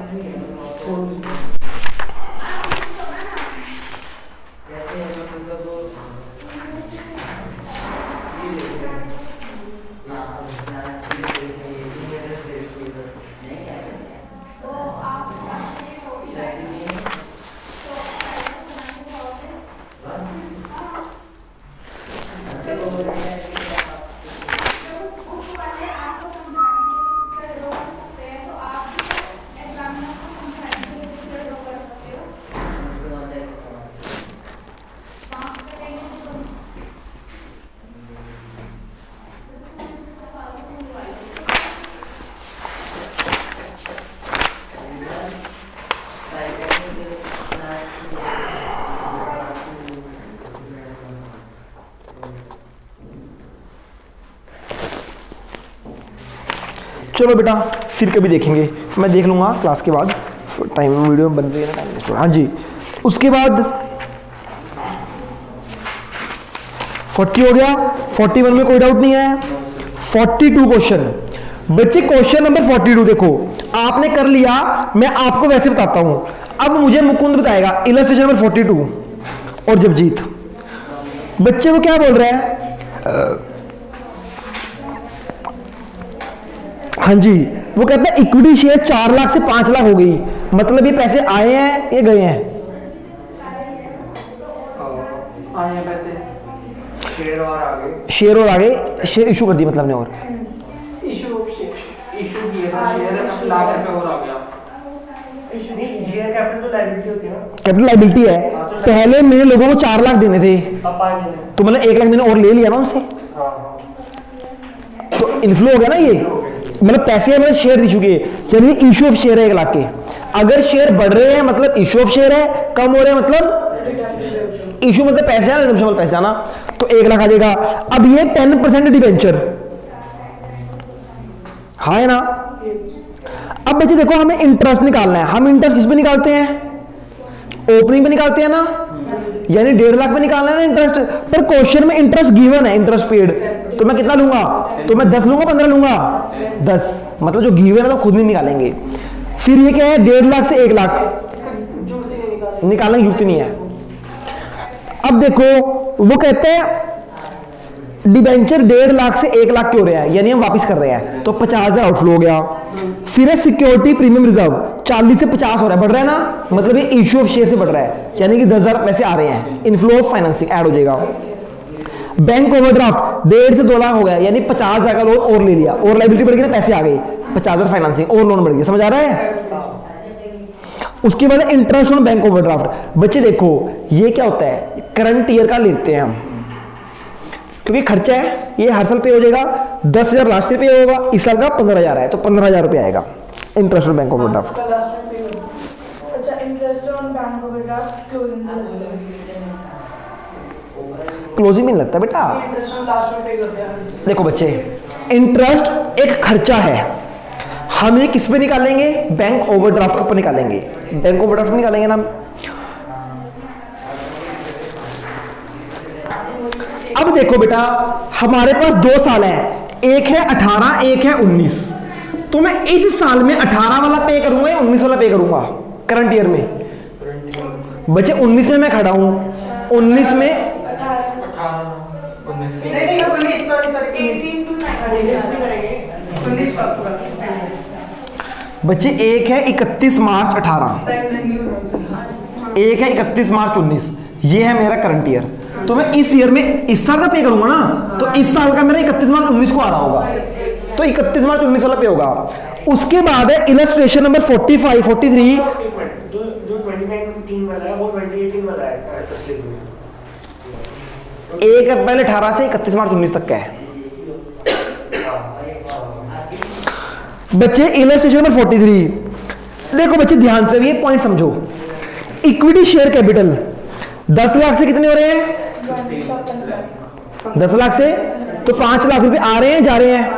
चलो बेटा फिर कभी देखेंगे, मैं देख लूँगा क्लास के बाद, टाइम वीडियो बन रही है ना, टाइम वेस्ट हो रहा है। हाँ जी, उसके बाद 40 हो गया, 41 में कोई डाउट नहीं है। 42 क्वेश्चन बच्चे, क्वेश्चन नंबर 42 देखो आपने कर लिया, मैं आपको वैसे बताता हूं। अब मुझे मुकुंद बताएगा इलस्ट्रेशन नंबर 42 और जगजीत। बच्चे वो क्या बोल रहे हैं? हाँ जी, वो कहते हैं इक्विटी शेयर 4 लाख से 5 लाख हो गई, मतलब ये पैसे आए हैं या गए हैं? आए हैं पैसे, शेयर और आगे, शेयर और आगे, शेयर इशू कर दी मतलब ने, और इशू किए सर, शेयर लाख रुपए और आ गया। इशू नहीं, शेयर कैपिटल तो लायबिलिटी होती है ना, कैपिटल लायबिलिटी है। पहले मैंने लोगों को 4 लाख देने थे, अब 5 दिन है। तो मतलब 1 लाख मैंने और ले लिया ना उनसे, हाँ तो इनफ्लो हो गया ना ये, मतलब पैसे मैंने शेयर दे चुके, यानी इशू ऑफ शेयर है 1 लाख के। अगर शेयर बढ़ रहे हैं मतलब इशू ऑफ शेयर है, कम हो रहे हैं मतलब इशू, मतलब पैसे आना, रिडम्पशन पैसे आना, तो 1 लाख आ जाएगा। अब ये 10% डिबेंचर, हाँ है ना। अब बच्चे देखो हमें इंटरेस्ट निकालना है, हम इंटरेस्ट किस पे निकालते हैं? ओपनिंग पे निकालते हैं ना, यानी 1.5 लाख में निकालना है ना इंटरेस्ट, पर क्वेश्चन में इंटरेस्ट गिवन है, इंटरेस्ट पेड, तो मैं कितना लूंगा, तो मैं 10 लूंगा 15 लूंगा 10, मतलब जो गिवन है तो खुद नहीं निकालेंगे। फिर ये क्या है 1.5 लाख से 1 लाख निकालने की जरूरत नहीं है। अब देखो वो कहते हैं डिबेंचर 1.5 लाख से 1 लाख क्यों रहे हैं, यानी हम वापस कर रहे हैं, तो 50,000 आउटफ्लो हो गया। फिर है सिक्योरिटी प्रीमियम रिजर्व 40 से 50 हो रहा है, बढ़ रहा है ना, मतलब ये इश्यू ऑफ शेयर से बढ़ रहा है, यानी कि 10,000 पैसे आ रहे हैं, इनफ्लो ऑफ फाइनेंसिंग ऐड हो जाएगा। बैंक ओवरड्राफ्ट 1.5 से 2 लाख हो गया, यानी 50,000 का लोन और ले लिया, और लाइबिलिटी बढ़ गई ना, पैसे आ गए, 50,000 फाइनेंसिंग और लोन बढ़ गया, समझ आ रहा है। उसके बाद इंटरेस्ट ऑन बैंक ओवरड्राफ्ट। बच्चे देखो ये क्या होता है, करंट ईयर का लेते हैं हम, क्योंकि खर्चा है, ये हर साल पे हो जाएगा, 10,000 लास्ट से पे होगा, इस साल का 15,000 है तो 15,000 रुपये आएगा इंटरेस्ट ऑन बैंक ओवरड्राफ्ट। अच्छा, interest on bank overdraft closing में नहीं लगता बेटा। इंटरेस्ट लास्ट में पे करते हैं। देखो बच्चे, इंटरेस्ट एक खर्चा है, हम ये किस पे निकालेंगे, बैंक ओवरड्राफ्ट के ऊपर निकालेंगे, बैंक ओवरड्राफ्ट निकालेंगे ना। अब देखो बेटा हमारे पास 2 साल है, एक है 18 एक है 19, तो मैं इस साल में 18 वाला पे करूंगा या 19 वाला पे करूंगा करंट ईयर में। बच्चे 19 में मैं खड़ा हूं, 19 में नहीं 19 सॉरी 18 to 19 भी करेंगे 19 का पूरा बच्चे एक है 31 मार्च 18, टाइम नहीं होगा। एक है 31 मार्च 19, ये है मेरा करंट ईयर, तो मैं इस ईयर में इस साल का पे करूंगा ना, तो इस साल का मेरा 31 मार्च 19 को आ रहा होगा, तो 31 मार्च 19 वाला पे होगा। उसके बाद है इलस्ट्रेशन नंबर 45 43। जो 2019 वाला है वो 2018 वाला है स्लिप में। एक पहले 18 से 31 मार्च 19 तक का है। बच्चे इलस्ट्रेशन नंबर 43 देखो बच्चे ध्यान से भी ये पॉइंट समझो। इक्विटी शेयर कैपिटल 10 लाख से कितने हो रहे हैं, 10 लाख से, तो 5 लाख रुपए आ रहे हैं जा रहे हैं,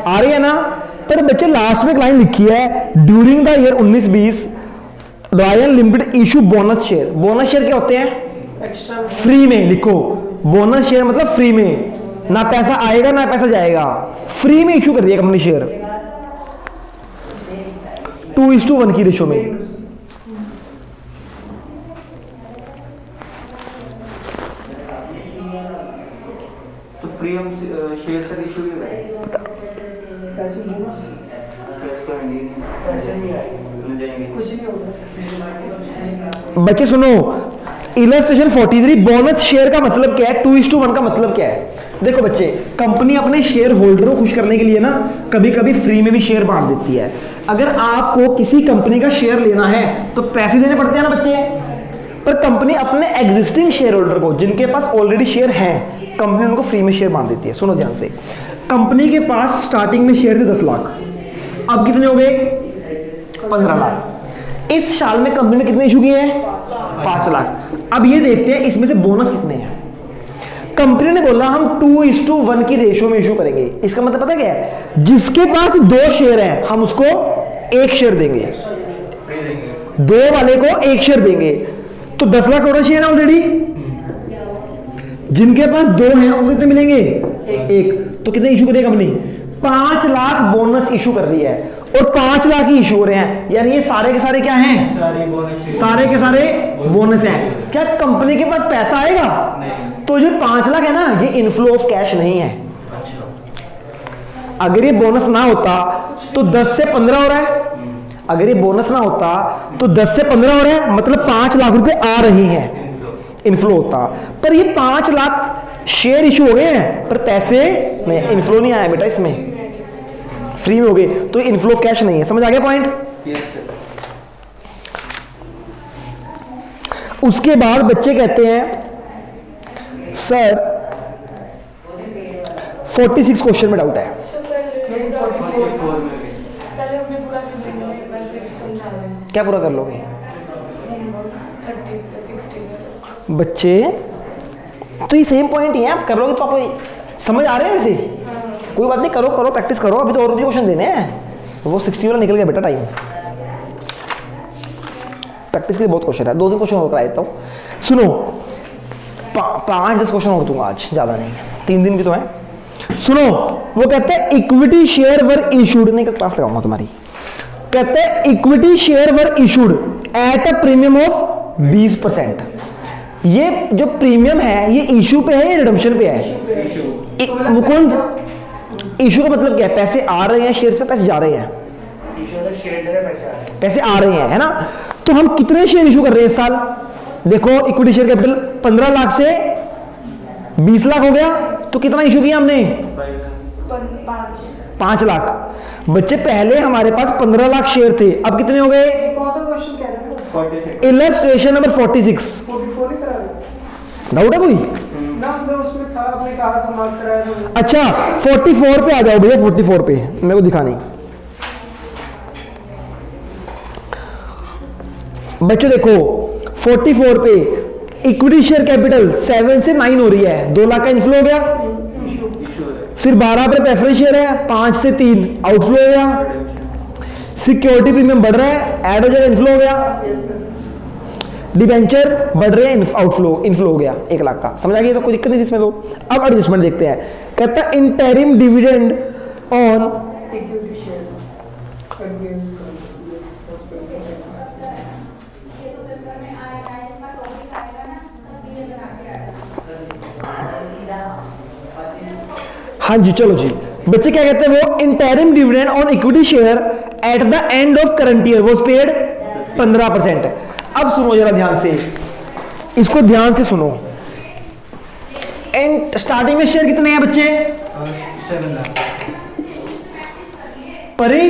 आ रही है ना। पर बच्चे लास्ट में एक लाइन लिखी है, during the year 19-20 royal limited issue bonus share. Bonus share क्या होते हैं, एक्स्ट्रा फ्री में लिखो, बोनस शेयर मतलब फ्री में, ना पैसा आएगा ना पैसा जाएगा, फ्री में इशू कर दिया कंपनी शेयर 2:1 की रेशो में। तो फ्री हम शेयर से इशू भी है पैसे बोनस तो पैसे नहीं आएंगे। मिल जाएंगे। कुछ नहीं होगा। बच्चे सुनो, इलस्ट्रेशन 43 बोनस शेयर का मतलब क्या है, 2:1 का मतलब क्या है। देखो बच्चे, कंपनी अपने शेयर होल्डर को खुश करने के लिए ना कभी कभी फ्री में भी शेयर बांट देती है। अगर आपको किसी कंपनी का शेयर लेना है तो पैसे देने पड़ते हैं ना बच्चे, पर कंपनी अपने एग्जिस्टिंग शेयर होल्डर को जिनके पास ऑलरेडी शेयर हैं, कंपनी उनको फ्री में शेयर बांट देती है। सुनो ध्यान से, कंपनी के पास स्टार्टिंग में शेयर थे 10 लाख, अब कितने हो गए 15 लाख। इस साल में कंपनी ने कितने इशू किए हैं 5 लाख। अब ये देखते हैं इसमें से बोनस कितने हैं। कंपनी ने बोला हम 2:1 की रेशियो में इशू करेंगे। इसका मतलब पता क्या है, जिसके पास 2 शेयर हैं हम उसको 1 शेयर देंगे, 2 वाले को 1 शेयर देंगे, तो 10 लाख टोटल शेयर है ऑलरेडी। जिनके पास 2 हैं उनको कितने मिलेंगे 1, तो कितने इशू करेगी कंपनी 5 लाख बोनस इशू कर रही है, और 5 लाख ही इशू हो रहे हैं, यानी ये सारे के सारे क्या हैं, सारे के सारे बोनस हैं। क्या कंपनी के पास पैसा आएगा, तो जो 5 लाख है ना ये इनफ्लो ऑफ कैश नहीं है। अगर ये बोनस ना होता तो 10 से 15 हो रहा है, अगर ये बोनस ना होता तो 10 से 15 हो रहा है, मतलब 5 लाख रुपए आ रही हैं, इनफ्लो होता। पर ये 5 लाख शेयर इशू हो गए हैं पर पैसे नहीं, इनफ्लो नहीं आया बेटा, इसमें फ्री में हो गए, तो इनफ्लो ऑफ कैश नहीं है। समझ आ गया पॉइंट। उसके बाद बच्चे कहते हैं सर 46 क्वेश्चन में डाउट है। पहले हमने पूरा कर लेंगे, एक बार फिर समझा देंगे। क्या पूरा कर लोगे 30 60 बच्चे, तो ये सेम पॉइंट ही है, आप कर लोगे तो आपको समझ आ रहे हैं वैसे। कोई बात नहीं, करो करो प्रैक्टिस करो, अभी तो और भी क्वेश्चन देने हैं। वो 60 वाला निकल गया बेटा टाइम, प्रैक्टिस के लिए बहुत क्वेश्चन है, 2-3 क्वेश्चन और करा देता हूँ। सुनो, 5-10 क्वेश्चन और दूंगा आज, ज़्यादा नहीं, 3 दिन की तो है। सुनो, वो कहते हैं इक्विटी शेयर वर इशूड, नहीं क्लास लगाऊंगा तुम्हारी। कहते हैं equity share were issued at a premium of 20%। ये जो प्रीमियम है ये इशू पे है या रिडम्पशन पे है? मुकुंद, इशू का मतलब क्या है? पैसे आ रहे हैं शेयर्स पे, पैसे जा रहे हैं? शेयर दे रहे, पैसे आ रहे हैं। पैसे आ रहे हैं, है ना? तो हम कितने शेयर इशू कर रहे हैं इस साल? देखो इक्विटी शेयर कैपिटल 15 लाख से 20 लाख हो गया, तो कितना इशू किया हमने? 5 लाख। बच्चे पहले हमारे पास 15 लाख शेयर थे, अब कितने हो गए? कौन सा क्वेश्चन कह रहे हैं? 46। Illustration number 46। 44 ही करा रहे डाउट है कोई? ना, मतलब उसमें था, आपने कहा था मार्क कराया तो। अच्छा 44 पे आ जाओ भैया, 44 पे मेरे को दिखा नहीं। बच्चों देखो 44 पे इक्विटी शेयर कैपिटल 7 से 9 हो रही है, 2 लाख का इनफ्लो हो गया। फिर 12 पे प्रेफरेंस शेयर है, 5 से 3 आउटफ्लो हो गया। सिक्योरिटी प्रीमियम बढ़ रहा है, ऐड हो जाएगा, इनफ्लो हो गया। डिबेंचर बढ़ रहे हैं, आउटफ्लो इनफ्लो हो गया 1 लाख का। समझ आ गया? तो कोई दिक्कत नहीं इसमें। तो अब एडजस्टमेंट देखते हैं। कहता है interim dividend on equity share हाँ जी, चलो जी। बच्चे क्या कहते हैं? वो interim dividend on equity share at the end of current year was paid 15%। अब सुनो जरा ध्यान से, इसको ध्यान से सुनो। एंड स्टार्टिंग में शेयर कितने हैं बच्चे? 7 लाख। परी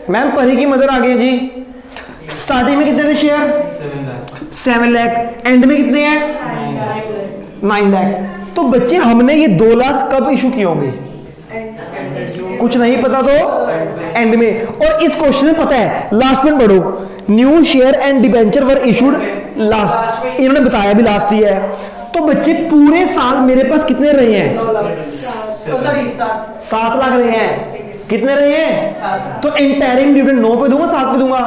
मैम, परी की मदर आ गई जी। स्टार्टिंग में कितने थे शेयर? 7 लाख। 7 लाख। एंड में कितने हैं? 9 लाख। तो बच्चे हमने ये 2 लाख कब इशू किए होंगे? कुछ नहीं पता तो एंड में। और इस क्वेश्चन में पता है, लास्ट में पढ़ो, new share and debenture were issued last, इन्होंने बताया भी लास्ट ही है। तो बच्चे पूरे साल मेरे पास कितने रहे हैं? 7 लाख रहे हैं। कितने रहे हैं? तो इंटरिम डिविडेंड 9 पे दूंगा, 7 पे दूंगा?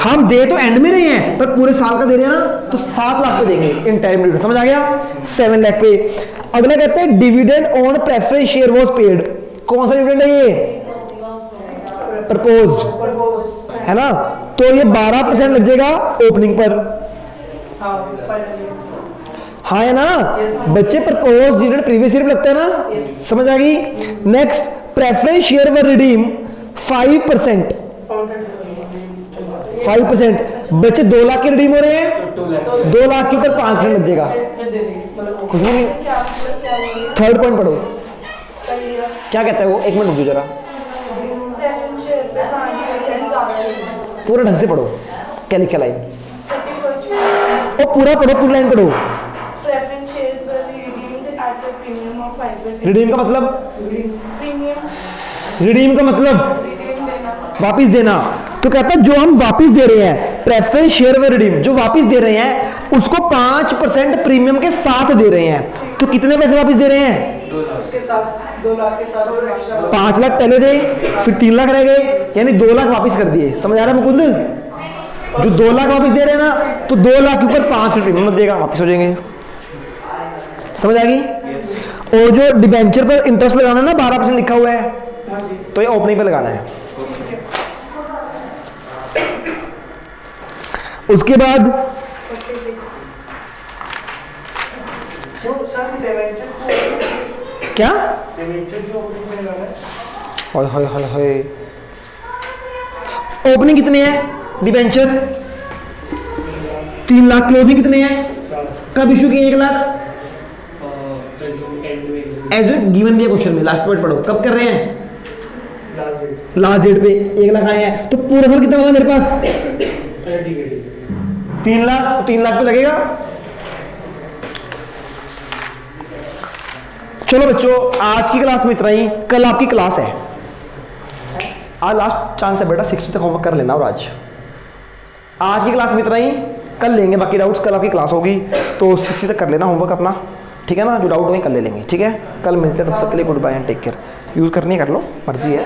हम दे तो एंड में रहे हैं, पर पूरे साल का दे रहे हैं ना, तो 7 लाख पे देंगे इंटरिम डिविडेंड। समझ आ गया? 7 लाख पे। अगला कहते हैं dividend on preference share was paid. कौन सा डिविडेंड है ये? प्रपोज्ड, है ना? तो ये 12% लग जाएगा ओपनिंग पर। हाँ है ना बच्चे? प्रपोज डिविडेंड प्रीवियस ईयर लगता है ना? समझ आ गई? नेक्स्ट, प्रेफरेंस शेयर वर रिडीम 5%। 5%। बच्चे 2 लाख के रिडीम हो रहे हैं, 2 लाख के ऊपर 5% लग जाएगा। कुछ नहीं। थर्ड पॉइंट पढ़ो, क्या कहता है वो? 1 मिनट रुको जरा, प्रेफरेंस शेयर पे 5% ज़्यादा है। पूरा ढंग से पढ़ो। क्या लिखा लाइन? 31 और पूरा पढ़ो, पूरी लाइन पढ़ो। Preference shares were redeemed at a premium of 5%। Redeem का मतलब? प्रीमियम रिडीम का मतलब रिडीम देना। वापिस देना। तो कहता है जो हम वापिस दे रहे हैं, प्रेफरेंस शेयर व रिडीम जो वापिस दे रहे हैं उसको 5% प्रीमियम के साथ दे रहे हैं। तो कितने पैसे वापिस दे रहे हैं? उसके साथ 2 लाख के साथ और एक्स्ट्रा 5 लाख पहले दे, फिर 3 लाख रह गए, यानी 2 लाख वापिस कर दिए। समझ आ रहा है मुकुंद? जो 2 लाख वापिस दे रहे हैं ना, तो 2 लाख के ऊपर 5% प्रीमियम देगा, वापिस हो जाएंगे। समझ आ गई? और जो डिबेंचर पर इंटरेस्ट लगाना है ना, 12% लिखा हुआ है, तो ये ओपनिंग पे लगाना है। उसके बाद सर डिवेंचर क्या? जो ओपनिंग में लगाना है, हाय हाय हाय हाय, ओपनिंग कितने हैं? डिबेंचर 3 लाख, क्लोजिंग कितने हैं? कब इशू किए? 1 लाख एज ए गिवन भी है क्वेश्चन में। लास्ट पॉइंट पढ़ो, कब कर रहे हैं? लास्ट डेट पे 1 लाख आए हैं। तो पूरा साल कितना होगा मेरे पास? 3 लाख। तो 3 लाख पे लगेगा। चलो बच्चों, आज की क्लास में इतना ही। कल आपकी क्लास है, आज लास्ट चांस है बेटा, 60 तक होमवर्क कर लेना। और आज की क्लास में इतना ही, कल लेंगे बाकी डाउट्स। कल आपकी क्लास होगी तो 60 तक कर लेना होमवर्क अपना, ठीक है ना? जो डाउट होंगे कल ले लेंगे, ठीक है? कल मिलते हैं, तब तक के लिए goodbye and take care. Use करनी कर लो, मर्जी है।